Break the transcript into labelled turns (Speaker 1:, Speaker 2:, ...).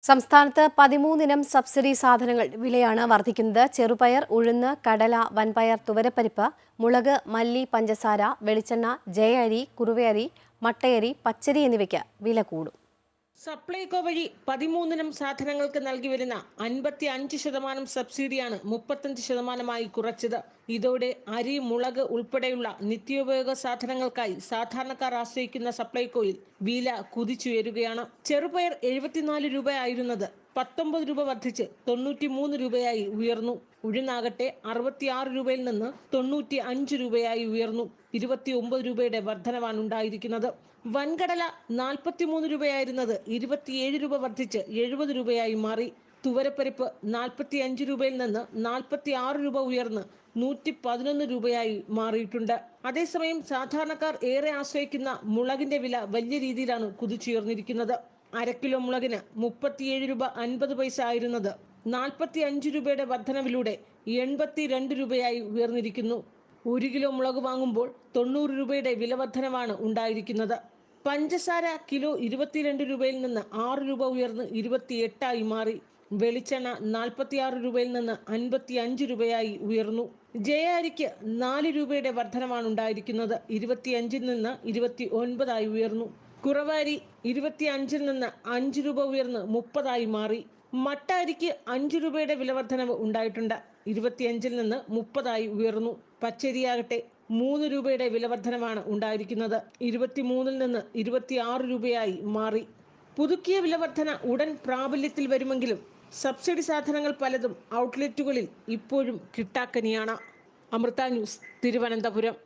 Speaker 1: സംസ്ഥാനത്ത് 13 ഇനം സബ്സിഡി സാധനങ്ങൾ വിലയാണ് വർദ്ധിക്കുന്നത്. ചെറുപയർ, ഉഴുന്ന്, കടല, വൻപയർ, തുവരപ്പരിപ്പ്, മുളക്, മല്ലി, പഞ്ചസാര, വെളിച്ചെണ്ണ, ജയ അരി, കുറുവയരി, മട്ടയരി, പച്ചരി എന്നിവയ്ക്ക് വില കൂടും.
Speaker 2: സപ്ലൈകോ വഴി 13 ഇനം സാധനങ്ങൾക്ക് നൽകി വരുന്ന 55% സബ്സിഡിയാണ് 35%ആയി കുറച്ചത്. ഇതോടെ അരി, മുളക് ഉൾപ്പെടെയുള്ള നിത്യോപയോഗ സാധനങ്ങൾക്കായി സാധാരണക്കാർ ആശ്രയിക്കുന്ന സപ്ലൈകോയിൽ വില കുതിച്ചുയരുകയാണ്. ചെറുപയർ 74 രൂപയായിരുന്നത് 19 രൂപ വർദ്ധിച്ച് 93 രൂപയായി ഉയർന്നു. ഉഴുന്നാകട്ടെ 66 രൂപയിൽ നിന്ന് 95 രൂപയായി ഉയർന്നു. 29 രൂപയുടെ വർധനവാണ് ഉണ്ടായിരിക്കുന്നത്. വൻകടല 43 രൂപയായിരുന്നത് 27 രൂപ വർദ്ധിച്ച് 70 രൂപയായി മാറി. തുവരപ്പരിപ്പ് 45 രൂപയിൽ നിന്ന് 46 രൂപ ഉയർന്ന് 111 രൂപയായി മാറിയിട്ടുണ്ട്. അതേസമയം സാധാരണക്കാർ ഏറെ ആശ്രയിക്കുന്ന മുളകിന്റെ വില വലിയ രീതിയിലാണ് കുതിച്ചുയർന്നിരിക്കുന്നത്. അരക്കിലോ മുളകിന് 37 രൂപ 50 പൈസ ആയിരുന്നത് 45 രൂപയുടെ വർധനവിലൂടെ 82 രൂപയായി ഉയർന്നിരിക്കുന്നു. 1 കിലോ മുളക് വാങ്ങുമ്പോൾ 90 രൂപയുടെ വില വർധനവാണ് ഉണ്ടായിരിക്കുന്നത്. പഞ്ചസാര കിലോ 22 രൂപയിൽ നിന്ന് 6 രൂപ ഉയർന്ന് 28 മാറി. വെളിച്ചെണ്ണ 46 രൂപയിൽ നിന്ന് 55 രൂപയായി ഉയർന്നു. ജയ അരിക്ക് 4 രൂപയുടെ വർധനവാണ് ഉണ്ടായിരിക്കുന്നത്. 25 നിന്ന് 29 ഉയർന്നു. കുറവരി 25 നിന്ന് 5 രൂപ ഉയർന്ന് 30 മാറി. മട്ട അരിക്ക് 5 രൂപയുടെ വില വർധനവ് ഉണ്ടായിട്ടുണ്ട്. 25 നിന്ന് 30 ഉയർന്നു. പച്ചരിയാകട്ടെ 3 രൂപയുടെ വില വർധനവാണ് ഉണ്ടായിരിക്കുന്നത്. 23 നിന്ന് 26 രൂപയായി മാറി. പുതുക്കിയ വില വർധന ഉടൻ പ്രാബല്യത്തിൽ വരുമെങ്കിലും സബ്സിഡി സാധനങ്ങൾ പലതും ഔട്ട്ലെറ്റുകളിൽ ഇപ്പോഴും കിട്ടാക്കനിയാണ്. അമൃത ന്യൂസ്, തിരുവനന്തപുരം.